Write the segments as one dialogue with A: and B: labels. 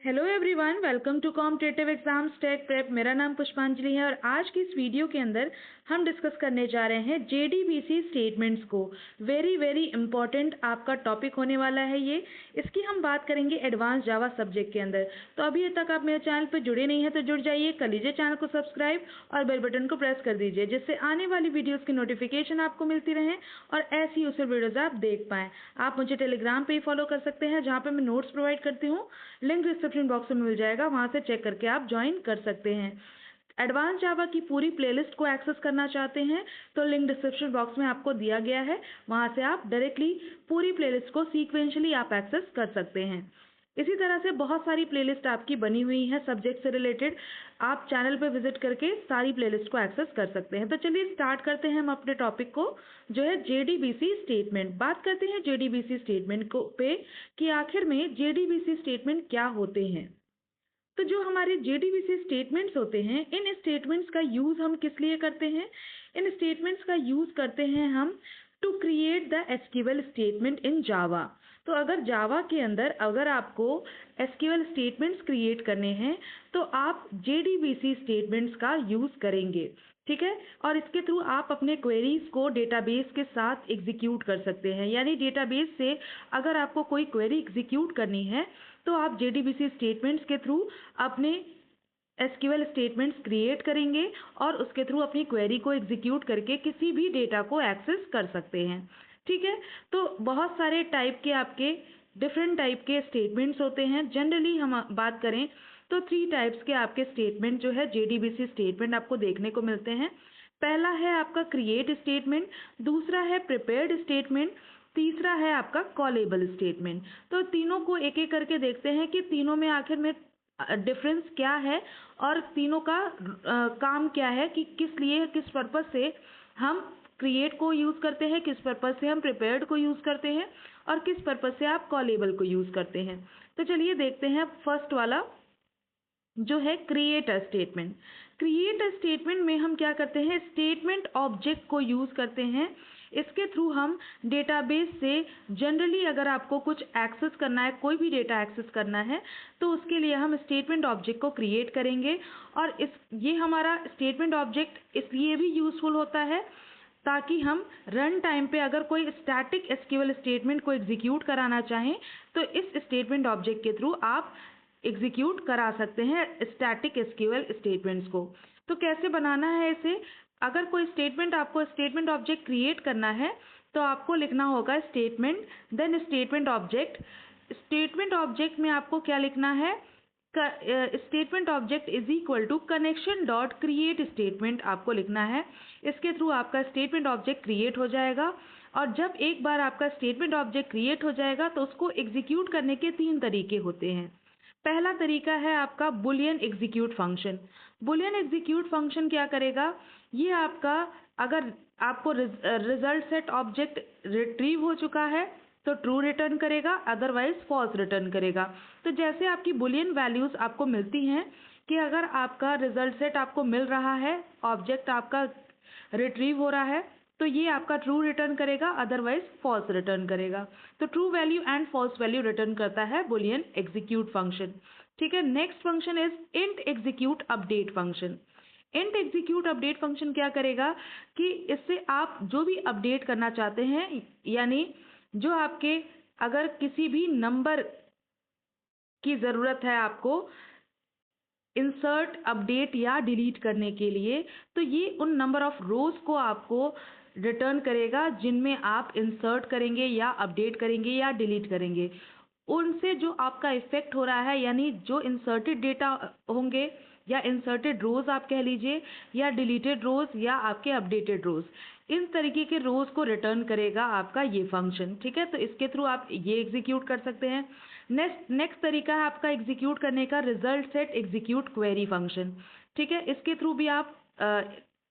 A: Hello everyone, welcome to competitive exams tech prep. मेरा नाम पुष्पांजलि है और आज की इस वीडियो के अंदर हम डिस्कस करने जा रहे हैं जेडीबीसी स्टेटमेंट्स को। वेरी इंपॉर्टेंट आपका टॉपिक होने वाला है ये। इसकी हम बात करेंगे एडवांस जावा सब्जेक्ट के अंदर। तो अभी तक आप मेरे चैनल पर जुड़े नहीं हैं तो जुड़ जाइए, कर लीजिए चैनल को सब्सक्राइब और बेल बटन को प्रेस कर दीजिए, जिससे आने वाली वीडियोज़ की नोटिफिकेशन आपको मिलती रहे और ऐसी उसे वीडियोज़ आप देख पाएँ। आप मुझे टेलीग्राम पर ही फॉलो कर सकते हैं, जहाँ पर मैं नोट्स प्रोवाइड करती हूँ। लिंक डिस्क्रिप्शन बॉक्स में मिल जाएगा, वहां से चेक करके आप ज्वाइन कर सकते हैं। एडवांस जावा की पूरी प्लेलिस्ट को एक्सेस करना चाहते हैं तो लिंक डिस्क्रिप्शन बॉक्स में आपको दिया गया है, वहां से आप डायरेक्टली पूरी प्लेलिस्ट को सीक्वेंशियली आप एक्सेस कर सकते हैं। इसी तरह से बहुत सारी प्लेलिस्ट आपकी बनी हुई है सब्जेक्ट से रिलेटेड, आप चैनल पर विजिट करके सारी प्लेलिस्ट को एक्सेस कर सकते हैं। तो चलिए स्टार्ट करते हैं हम अपने टॉपिक को, जो है जेडीबीसी स्टेटमेंट। बात करते हैं जेडीबीसी स्टेटमेंट को पे कि आखिर में जेडीबीसी स्टेटमेंट क्या होते हैं। तो जो हमारे जेडीबीसी स्टेटमेंट्स होते हैं, इन स्टेटमेंट्स का यूज हम किस लिए करते हैं? इन स्टेटमेंट्स का यूज करते हैं हम to create the SQL statement in Java. तो अगर जावा के अंदर अगर आपको एसक्यूएल स्टेटमेंट्स क्रिएट करने हैं तो आप जेडीबीसी स्टेटमेंट्स का यूज करेंगे, ठीक है। और इसके थ्रू आप अपने क्वेरीज को डेटाबेस के साथ एग्जीक्यूट कर सकते हैं। यानी डेटाबेस से अगर आपको कोई क्वेरी एग्जीक्यूट करनी है तो आप जेडीबीसी स्टेटमेंट्स के थ्रू अपने एसक्यूएल स्टेटमेंट्स क्रिएट करेंगे और उसके थ्रू अपनी क्वेरी को एग्जीक्यूट करके किसी भी डेटा को एक्सेस कर सकते हैं, ठीक है। तो बहुत सारे टाइप के आपके डिफरेंट टाइप के स्टेटमेंट्स होते हैं। जनरली हम बात करें तो 3 टाइप्स के आपके स्टेटमेंट जो है जेडीबीसी स्टेटमेंट आपको देखने को मिलते हैं। पहला है आपका क्रिएट स्टेटमेंट, दूसरा है प्रिपेयर्ड स्टेटमेंट, तीसरा है आपका कॉलेबल स्टेटमेंट। तो तीनों को एक एक करके देखते हैं कि तीनों में आखिर में डिफरेंस क्या है और तीनों का काम क्या है, कि किस लिए किस पर्पस से हम क्रिएट को यूज़ करते हैं, किस पर्पस से हम प्रिपेयर्ड को यूज़ करते हैं और किस पर्पस से आप कॉलेबल को यूज़ करते हैं। तो चलिए देखते हैं फर्स्ट वाला जो है create a statement. Create a statement में हम क्या करते हैं, स्टेटमेंट ऑब्जेक्ट को यूज़ करते हैं। इसके थ्रू हम डेटाबेस से जनरली अगर आपको कुछ एक्सेस करना है, कोई भी डेटा एक्सेस करना है, तो उसके लिए हम स्टेटमेंट ऑब्जेक्ट को क्रिएट करेंगे। और ये हमारा स्टेटमेंट ऑब्जेक्ट इसलिए भी यूज़फुल होता है ताकि हम रन टाइम पे अगर कोई स्टैटिक एसक्यूएल स्टेटमेंट को एग्जीक्यूट कराना चाहें तो इस स्टेटमेंट ऑब्जेक्ट के थ्रू आप एग्जीक्यूट करा सकते हैं स्टैटिक एसक्यूएल स्टेटमेंट्स को। तो कैसे बनाना है इसे? अगर कोई स्टेटमेंट आपको स्टेटमेंट ऑब्जेक्ट क्रिएट करना है तो आपको लिखना होगा statement then statement object. Statement object में आपको क्या लिखना है? Statement object is equal to connection dot create statement आपको लिखना है। इसके थ्रू आपका स्टेटमेंट ऑब्जेक्ट क्रिएट हो जाएगा। और जब एक बार आपका स्टेटमेंट ऑब्जेक्ट क्रिएट हो जाएगा तो उसको एग्जीक्यूट करने के 3 तरीके होते हैं। पहला तरीका है आपका Boolean execute function. Boolean execute function क्या करेगा? ये आपका अगर आपको रिजल्ट सेट ऑब्जेक्ट रिट्रीव हो चुका है तो ट्रू रिटर्न करेगा, अदरवाइज फॉल्स रिटर्न करेगा। तो जैसे आपकी बुलियन वैल्यूज आपको मिलती हैं कि अगर आपका रिजल्ट सेट आपको मिल रहा है, ऑब्जेक्ट आपका रिट्रीव हो रहा है, तो ये आपका ट्रू रिटर्न करेगा, अदरवाइज फॉल्स रिटर्न करेगा। तो true value and false value return करता है बुलियन एग्जीक्यूट फंक्शन, ठीक है। Next function is int execute update function. Int execute update function क्या करेगा कि इससे आप जो भी अपडेट करना चाहते हैं, यानी जो आपके अगर किसी भी नंबर की ज़रूरत है आपको इंसर्ट, अपडेट या डिलीट करने के लिए, तो ये उन नंबर ऑफ रोज को आपको रिटर्न करेगा जिनमें आप इंसर्ट करेंगे या अपडेट करेंगे या डिलीट करेंगे। उनसे जो आपका इफेक्ट हो रहा है, यानी जो इंसर्टेड डेटा होंगे या इंसर्टेड रोज आप कह लीजिए, या डिलीटेड रोज या आपके अपडेटेड रोज, इन तरीके के रोज को रिटर्न करेगा आपका ये फंक्शन, ठीक है। तो इसके थ्रू आप ये एग्जीक्यूट कर सकते हैं। नेक्स्ट तरीका है आपका एग्जीक्यूट करने का result set execute query function, ठीक है। इसके थ्रू भी आप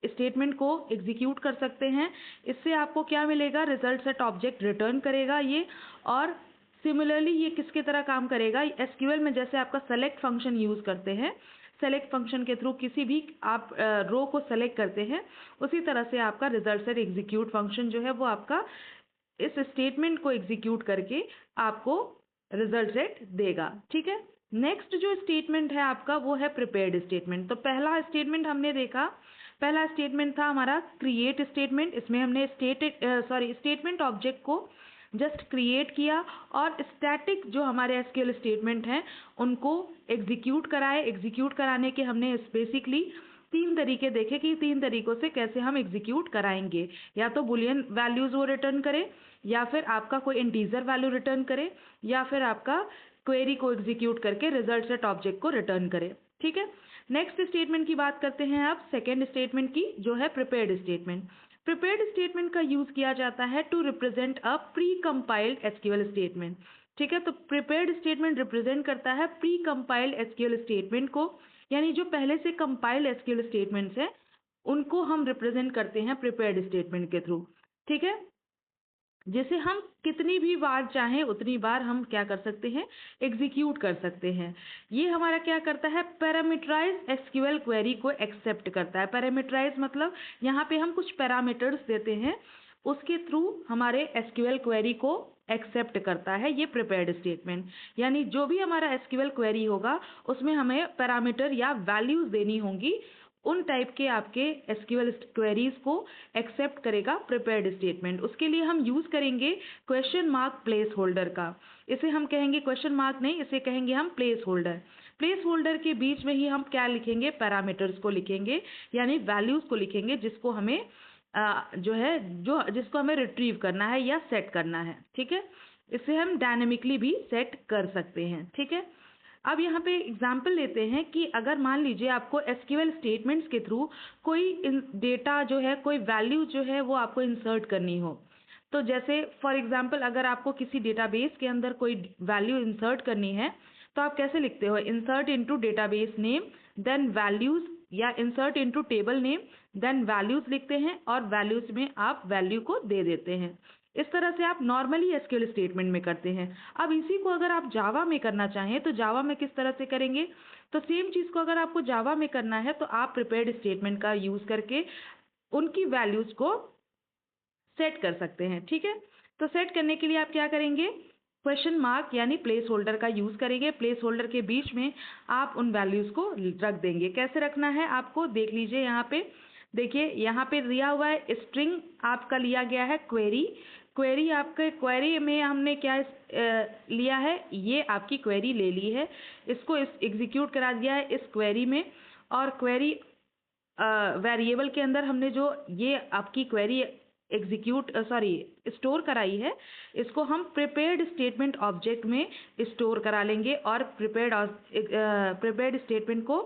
A: स्टेटमेंट को एग्जीक्यूट कर सकते हैं। इससे आपको क्या मिलेगा? रिजल्ट सेट ऑब्जेक्ट रिटर्न करेगा ये। और सिमिलरली ये किसके तरह काम करेगा? एसक्यूएल में जैसे आपका सेलेक्ट फंक्शन यूज करते हैं, सेलेक्ट फंक्शन के थ्रू किसी भी आप रो को सेलेक्ट करते हैं, उसी तरह से आपका रिजल्ट सेट एग्जीक्यूट फंक्शन जो है वो आपका इस स्टेटमेंट को एग्जीक्यूट करके आपको रिजल्ट सेट देगा, ठीक है। नेक्स्ट जो स्टेटमेंट है आपका वो है प्रिपेयर्ड स्टेटमेंट। तो पहला स्टेटमेंट हमने देखा, पहला स्टेटमेंट था हमारा क्रिएट स्टेटमेंट। इसमें हमने स्टेटमेंट ऑब्जेक्ट को जस्ट क्रिएट किया और स्टैटिक जो हमारे एसक्यूएल स्टेटमेंट हैं उनको एग्जीक्यूट कराए। एग्जीक्यूट कराने के हमने बेसिकली 3 तरीके देखे कि 3 तरीकों से कैसे हम एग्जीक्यूट कराएंगे। या तो बुलियन वैल्यूज वो रिटर्न करे, या फिर आपका कोई इंटीजर वैल्यू रिटर्न करे, या फिर आपका क्वेरी को एग्जीक्यूट करके रिजल्ट सेट ऑब्जेक्ट को रिटर्न करे। ठीक है, नेक्स्ट स्टेटमेंट की बात करते हैं अब सेकेंड स्टेटमेंट की, जो है प्रिपेयर्ड स्टेटमेंट। प्रिपेयर्ड स्टेटमेंट का यूज किया जाता है to represent a precompiled SQL statement. ठीक है, तो प्रिपेयर्ड स्टेटमेंट रिप्रेजेंट करता है प्री कंपाइल्ड एसक्यूएल स्टेटमेंट को, यानी जो पहले से कंपाइल्ड एसक्यूएल स्टेटमेंट्स हैं उनको हम रिप्रेजेंट करते हैं प्रिपेयर्ड स्टेटमेंट के थ्रू। ठीक है, जिसे हम कितनी भी बार चाहें उतनी बार हम क्या कर सकते हैं, एग्जीक्यूट कर सकते हैं। ये हमारा क्या करता है, पैरामीटराइज एसक्यूएल क्वेरी को एक्सेप्ट करता है। पैरामीटराइज मतलब यहाँ पे हम कुछ पैरामीटर्स देते हैं, उसके थ्रू हमारे एसक्यूएल क्वेरी को एक्सेप्ट करता है ये प्रिपेयर्ड स्टेटमेंट। यानी जो भी हमारा एसक्यूएल क्वेरी होगा उसमें हमें पैरामीटर या वैल्यूज देनी होंगी, उन टाइप के आपके एसक्यूएल क्वेरीज को एक्सेप्ट करेगा प्रिपेयर्ड स्टेटमेंट। उसके लिए हम यूज करेंगे क्वेश्चन मार्क प्लेस होल्डर का। इसे हम कहेंगे क्वेश्चन मार्क नहीं, इसे कहेंगे हम प्लेस होल्डर। प्लेस होल्डर के बीच में ही हम क्या लिखेंगे, पैरामीटर्स को लिखेंगे, यानी वैल्यूज को लिखेंगे जिसको हमें जिसको हमें रिट्रीव करना है या सेट करना है। ठीक है, इसे हम डायनेमिकली भी सेट कर सकते हैं। ठीक है, अब यहाँ पे एग्जाम्पल लेते हैं कि अगर मान लीजिए आपको एसक्यूएल स्टेटमेंट्स के थ्रू कोई डेटा जो है, कोई वैल्यू जो है वो आपको इंसर्ट करनी हो। तो जैसे फॉर एग्जाम्पल अगर आपको किसी डेटाबेस के अंदर कोई वैल्यू इंसर्ट करनी है तो आप कैसे लिखते हो, insert into database name then values, या insert into table name then values लिखते हैं और वैल्यूज में आप वैल्यू को दे देते हैं। इस तरह से आप नॉर्मली एसक्यूएल स्टेटमेंट में करते हैं। अब इसी को अगर आप जावा में करना चाहें तो जावा में किस तरह से करेंगे, तो सेम चीज़ को अगर आपको जावा में करना है तो आप प्रिपेयर्ड स्टेटमेंट का यूज़ करके उनकी वैल्यूज़ को सेट कर सकते हैं। ठीक है, तो सेट करने के लिए आप क्या करेंगे, क्वेश्चन मार्क यानी प्लेस होल्डर का यूज़ करेंगे। प्लेस होल्डर के बीच में आप उन वैल्यूज़ को रख देंगे। कैसे रखना है आपको देख लीजिए, यहाँ पे देखिए, यहाँ पे दिया हुआ है स्ट्रिंग आपका लिया गया है क्वेरी। क्वेरी आपके क्वेरी में हमने क्या लिया है, ये आपकी क्वेरी ले ली है, इसको एग्जीक्यूट करा दिया है इस क्वेरी में, और क्वेरी वेरिएबल के अंदर हमने जो ये आपकी क्वेरी स्टोर कराई है, इसको हम प्रिपेयर्ड स्टेटमेंट ऑब्जेक्ट में स्टोर करा लेंगे और प्रिपेयर्ड स्टेटमेंट को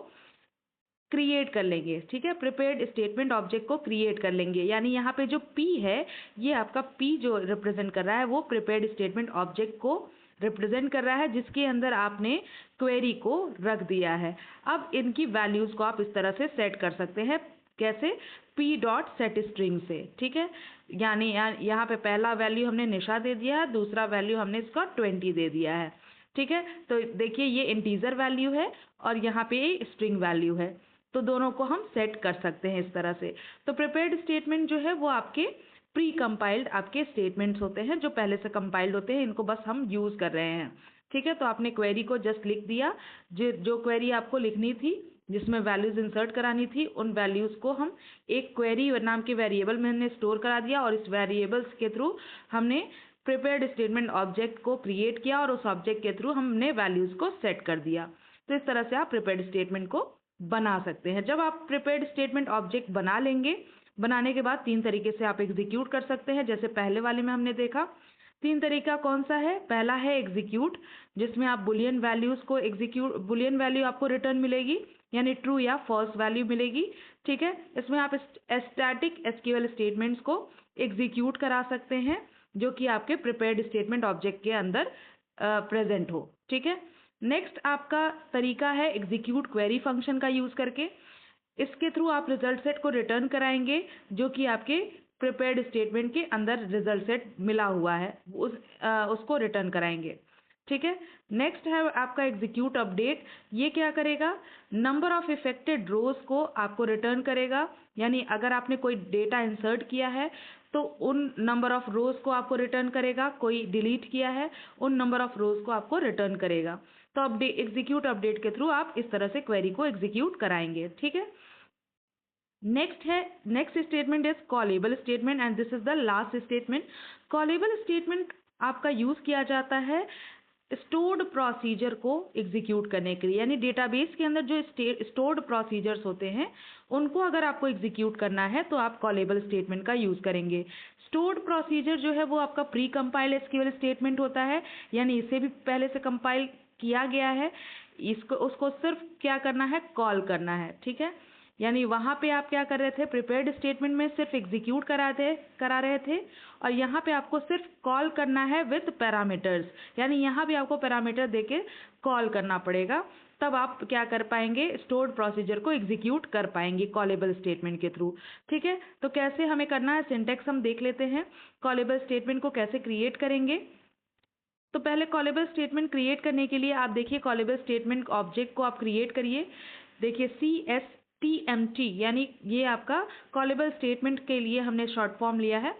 A: क्रिएट कर लेंगे। ठीक है, प्रिपेयर्ड स्टेटमेंट ऑब्जेक्ट को क्रिएट कर लेंगे, यानी यहाँ पे जो P है, ये आपका P जो रिप्रेजेंट कर रहा है वो प्रिपेयर्ड स्टेटमेंट ऑब्जेक्ट को रिप्रेजेंट कर रहा है, जिसके अंदर आपने क्वेरी को रख दिया है। अब इनकी वैल्यूज को आप इस तरह से सेट कर सकते हैं, कैसे, p.setString से। ठीक है, यानी यहाँ पे पहला वैल्यू हमने निशा दे दिया है, दूसरा वैल्यू हमने इसका 20 दे दिया है। ठीक है, तो देखिए ये इंटीजर वैल्यू है और यहाँ पे स्ट्रिंग वैल्यू है, तो दोनों को हम सेट कर सकते हैं इस तरह से। तो प्रिपेयर्ड स्टेटमेंट जो है वो आपके प्री कंपाइल्ड आपके स्टेटमेंट्स होते हैं, जो पहले से कंपाइल्ड होते हैं, इनको बस हम यूज कर रहे हैं। ठीक है, तो आपने क्वेरी को जस्ट लिख दिया, जो क्वेरी आपको लिखनी थी, जिसमें वैल्यूज इंसर्ट करानी थी, उन वैल्यूज को हम एक क्वेरी नाम के वेरिएबल में हमने स्टोर करा दिया और इस वेरिएबल्स के थ्रू हमने प्रिपेयर्ड स्टेटमेंट ऑब्जेक्ट को क्रिएट किया और उस ऑब्जेक्ट के थ्रू हमने वैल्यूज को सेट कर दिया। तो इस तरह से आप प्रिपेयर्ड स्टेटमेंट को बना सकते हैं। जब आप प्रिपेयर्ड स्टेटमेंट ऑब्जेक्ट बना लेंगे, बनाने के बाद 3 तरीके से आप एग्जीक्यूट कर सकते हैं। जैसे पहले वाले में हमने देखा 3 तरीका कौन सा है, पहला है एग्जीक्यूट, जिसमें आप बुलियन वैल्यूज को बुलियन वैल्यू आपको रिटर्न मिलेगी, यानी ट्रू या फॉल्स वैल्यू मिलेगी। ठीक है, इसमें आप स्टैटिक एसक्यूएल स्टेटमेंट्स को एग्जीक्यूट करा सकते हैं, जो कि आपके प्रिपेयर्ड स्टेटमेंट ऑब्जेक्ट के अंदर प्रेजेंट हो। ठीक है, नेक्स्ट आपका तरीका है एग्जीक्यूट क्वेरी फंक्शन का यूज करके। इसके थ्रू आप रिजल्ट सेट को रिटर्न कराएंगे, जो कि आपके प्रिपेयर्ड स्टेटमेंट के अंदर रिजल्ट सेट मिला हुआ है, उसको रिटर्न कराएंगे। ठीक है, नेक्स्ट है आपका एग्जीक्यूट अपडेट। ये क्या करेगा, नंबर ऑफ इफेक्टेड रोज को आपको रिटर्न करेगा, यानी अगर आपने कोई डेटा इंसर्ट किया है तो उन नंबर ऑफ रोज को आपको रिटर्न करेगा, कोई डिलीट किया है उन नंबर ऑफ रोज को आपको रिटर्न करेगा। तो एग्जीक्यूट अपडेट के थ्रू आप इस तरह से क्वेरी को एग्जीक्यूट कराएंगे, ठीक है। Next statement is callable statement and this is the last statement. Callable statement आपका यूज किया जाता है स्टोर्ड प्रोसीजर को एग्जीक्यूट करने के लिए, यानी डेटाबेस के अंदर जो स्टोर्ड प्रोसीजर्स होते हैं उनको अगर आपको एग्जीक्यूट करना है तो आप कॉलेबल स्टेटमेंट का यूज करेंगे। स्टोर्ड प्रोसीजर जो है वो आपका प्री कंपाइल एसक्यूएल स्टेटमेंट होता है, यानी इसे भी पहले से कंपाइल किया गया है, उसको सिर्फ क्या करना है, कॉल करना है, ठीक है। यानी वहाँ पे आप क्या कर रहे थे, प्रिपेयर्ड स्टेटमेंट में सिर्फ एग्जीक्यूट करा रहे थे, और यहाँ पे आपको सिर्फ कॉल करना है विद पैरामीटर्स, यानी यहाँ भी आपको पैरामीटर देके कॉल करना पड़ेगा, तब आप क्या कर पाएंगे, स्टोर्ड प्रोसीजर को एग्जीक्यूट कर पाएंगे कॉलेबल स्टेटमेंट के थ्रू, ठीक है। तो कैसे हमें करना है, सिंटेक्स हम देख लेते हैं, कॉलेबल स्टेटमेंट को कैसे क्रिएट करेंगे। तो पहले कॉलेबल स्टेटमेंट क्रिएट करने के लिए आप देखिए कॉलेबल स्टेटमेंट ऑब्जेक्ट को आप क्रिएट करिए, देखिए CSTMT, यानी ये आपका कॉलेबल स्टेटमेंट के लिए हमने शॉर्ट फॉर्म लिया है।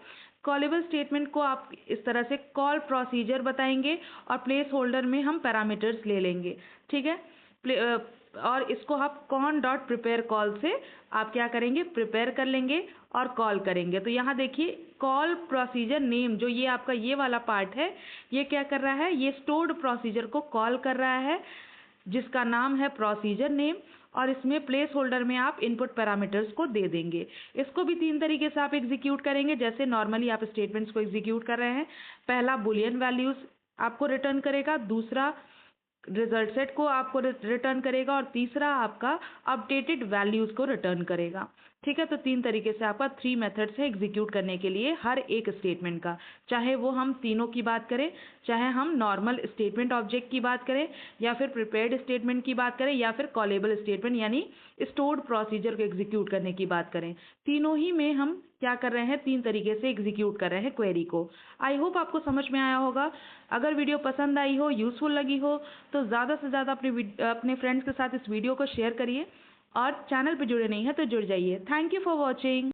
A: कॉलेबल स्टेटमेंट को आप इस तरह से कॉल प्रोसीजर बताएंगे और प्लेस होल्डर में हम पैरामीटर्स ले लेंगे, ठीक है। और इसको आप कॉन डॉट प्रिपेयर कॉल से आप क्या करेंगे, प्रिपेयर कर लेंगे और कॉल करेंगे। तो यहाँ देखिए कॉल प्रोसीजर नेम, जो ये आपका ये वाला पार्ट है, ये क्या कर रहा है, ये स्टोर्ड प्रोसीजर को कॉल कर रहा है जिसका नाम है प्रोसीजर नेम, और इसमें प्लेस होल्डर में आप इनपुट पैरामीटर्स को दे देंगे। इसको भी 3 तरीके से आप एग्जीक्यूट करेंगे, जैसे नॉर्मली आप स्टेटमेंट्स को एग्जीक्यूट कर रहे हैं। पहला बुलियन वैल्यूज आपको रिटर्न करेगा, दूसरा रिजल्ट सेट को आपको रिटर्न करेगा, और तीसरा आपका अपडेटेड वैल्यूज को रिटर्न करेगा, ठीक है। तो 3 तरीके से आपका 3 मेथड से एग्जीक्यूट करने के लिए हर एक स्टेटमेंट का, चाहे वो हम तीनों की बात करें, चाहे हम नॉर्मल स्टेटमेंट ऑब्जेक्ट की बात करें, या फिर प्रिपेयर्ड स्टेटमेंट की बात करें, या फिर कॉलेबल स्टेटमेंट यानी स्टोर्ड प्रोसीजर को एग्जीक्यूट करने की बात करें, तीनों ही में हम क्या कर रहे हैं, 3 तरीके से एग्जीक्यूट कर रहे हैं क्वेरी को। आई होप आपको समझ में आया होगा। अगर वीडियो पसंद आई हो, यूजफुल लगी हो, तो ज़्यादा से ज़्यादा अपने फ्रेंड्स के साथ इस वीडियो को शेयर करिए, और चैनल पर जुड़े नहीं हैं तो जुड़ जाइए। Thank you for watching.